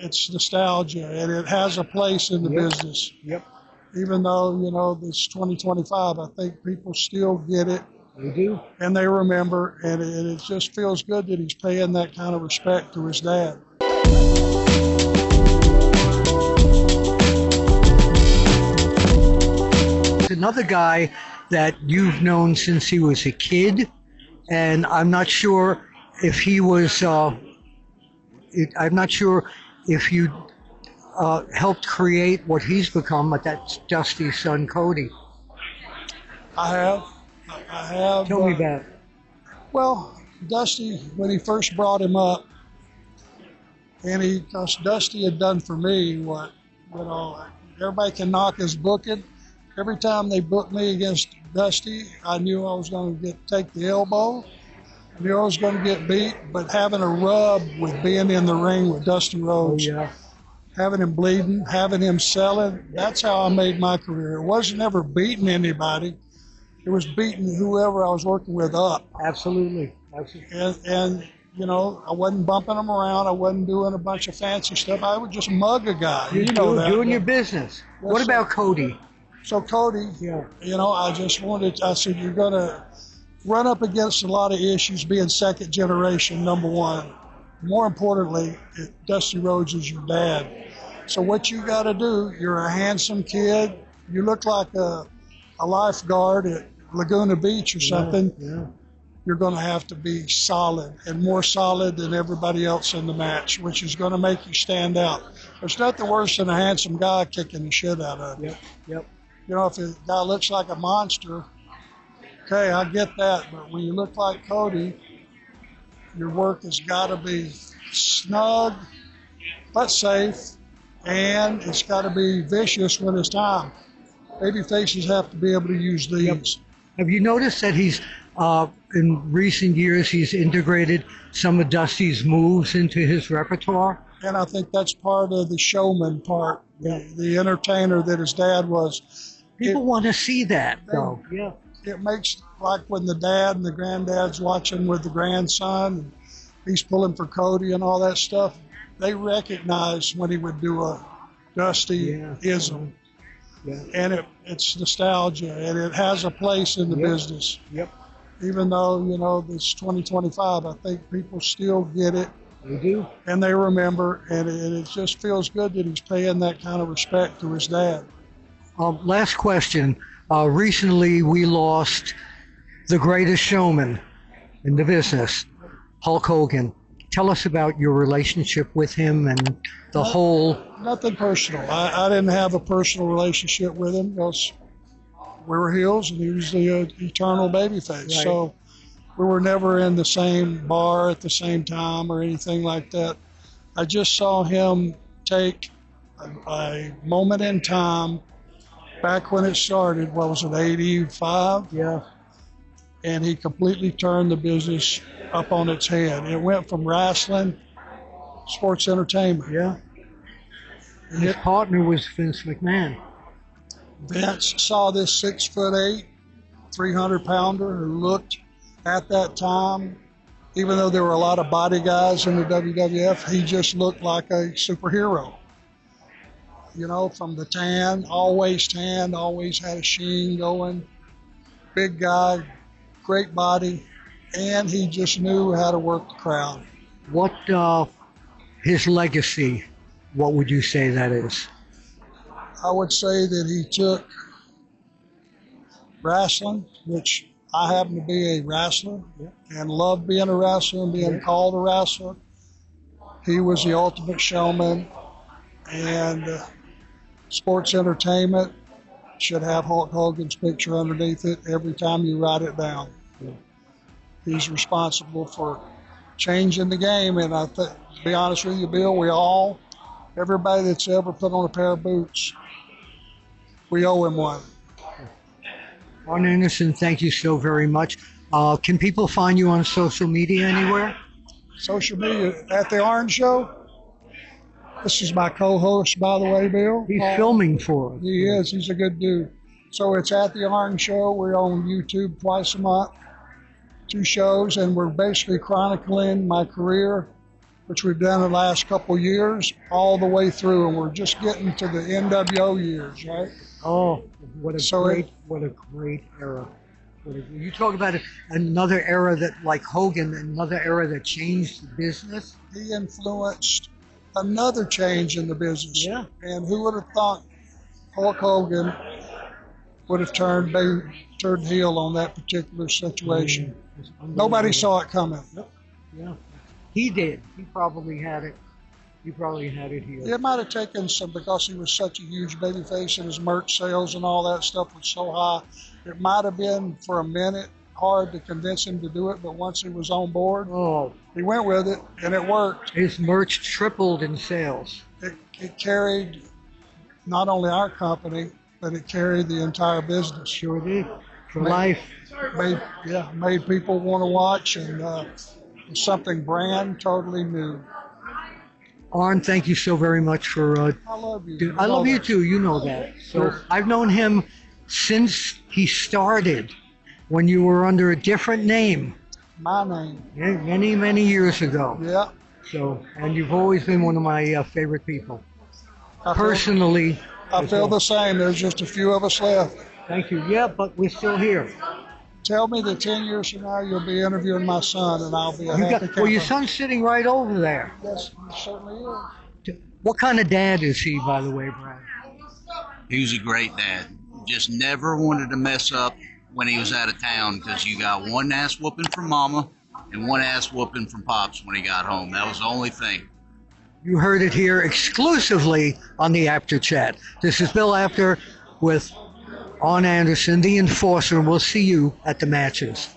it's nostalgia, and it has a place in the business. Yep. Even though, you know, it's 2025, I think people still get it. They do. And they remember, and it just feels good that he's paying that kind of respect to his dad. Another guy that you've known since he was a kid, and I'm not sure if he was, I'm not sure if you helped create what he's become, but that's Dusty's son, Cody. I have. Tell me about it. Well, Dusty, when he first brought him up, and Dusty had done for me what, you know, everybody can knock his booking. Every time they booked me against Dusty, I knew I was going to take the elbow. I knew I was going to get beat, but having a rub with being in the ring with Dusty Rhodes, having him bleeding, having him selling, that's how I made my career. It wasn't ever beating anybody. It was beating whoever I was working with up. Absolutely. And you know, I wasn't bumping them around. I wasn't doing a bunch of fancy stuff. I would just mug a guy. You know that. Doing your business. What about Cody? So Cody, you know, I said, you're going to run up against a lot of issues being second generation, number one. More importantly, Dusty Rhodes is your dad. So what you got to do, you're a handsome kid. You look like a lifeguard at Laguna Beach or something. You're going to have to be solid, and more solid than everybody else in the match, which is going to make you stand out. There's nothing worse than a handsome guy kicking the shit out of you. Yep. You know, if a guy looks like a monster, okay, I get that. But when you look like Cody, your work has got to be snug but safe, and it's got to be vicious when it's time. Baby faces have to be able to use these. Yep. Have you noticed that he's, in recent years, he's integrated some of Dusty's moves into his repertoire? And I think that's part of the showman part, the entertainer that his dad was. People want to see that, though. It makes, like when the dad and the granddad's watching with the grandson, and he's pulling for Cody and all that stuff, they recognize when he would do a Dusty-ism. And it's nostalgia, and it has a place in the business. Even though, you know, it's 2025, I think people still get it. They do. And they remember, and it just feels good that he's paying that kind of respect to his dad. Last question. Recently, we lost the greatest showman in the business, Hulk Hogan. Tell us about your relationship with him and the whole... Nothing personal. I didn't have a personal relationship with him because we were heels and he was the eternal babyface. So we were never in the same bar at the same time or anything like that. I just saw him take a moment in time back when it started. What was it, 85? And he completely turned the business up on its head. It went from wrestling, sports entertainment. His partner was Vince McMahon. Vince saw this 6'8", 300-pounder who looked at that time, even though there were a lot of body guys in the WWF, he just looked like a superhero. You know, from the tan, always had a sheen going, big guy, great body, and he just knew how to work the crowd. What his legacy, what would you say that is? I would say that he took wrestling, which I happen to be a wrestler and love being a wrestler and being called a wrestler. He was the ultimate showman, and sports entertainment should have Hulk Hogan's picture underneath it every time you write it down. He's responsible for changing the game, and to be honest with you, Bill, everybody that's ever put on a pair of boots, we owe him one. Arn Anderson, thank you so very much. Can people find you on social media anywhere? Social media, at the Arn Show. This is my co-host, by the way, Bill. He's filming for us. He is. He's a good dude. So it's at the Arn Show. We're on YouTube twice a month, 2 shows, and we're basically chronicling my career which we've done the last couple years, all the way through, and we're just getting to the NWO years, right? Oh, what a great era. You talk about another era that, like Hogan, another era that changed the business. He influenced another change in the business. Yeah. And who would have thought Hulk Hogan would have turned heel on that particular situation? Nobody saw it coming. Yep. Yeah. He did. He probably had it. He probably had it here. It might have taken some, because he was such a huge babyface and his merch sales and all that stuff was so high. It might have been for a minute hard to convince him to do it, but once he was on board, he went with it and it worked. His merch tripled in sales. It carried not only our company, but it carried the entire business. Sure did. For life. Made people want to watch, and something brand totally new. Arn, thank you so very much for. I love you. I love you too. You know that. So Sure. I've known him since he started, when you were under a different name. My name. Many, many years ago. Yeah. So, and you've always been one of my favorite people. Personally. I feel the same. There's just a few of us left. Thank you. Yeah, but we're still here. Tell me that 10 years from now you'll be interviewing my son, and I'll be a happy camper. Well, your son's sitting right over there. Yes, he certainly is. What kind of dad is he, by the way, Brad? He was a great dad. Just never wanted to mess up when he was out of town, because you got one ass whooping from Mama and one ass whooping from Pops when he got home. That was the only thing. You heard it here exclusively on the Apter Chat. This is Bill Apter with Arn Anderson, the Enforcer, and we'll see you at the matches.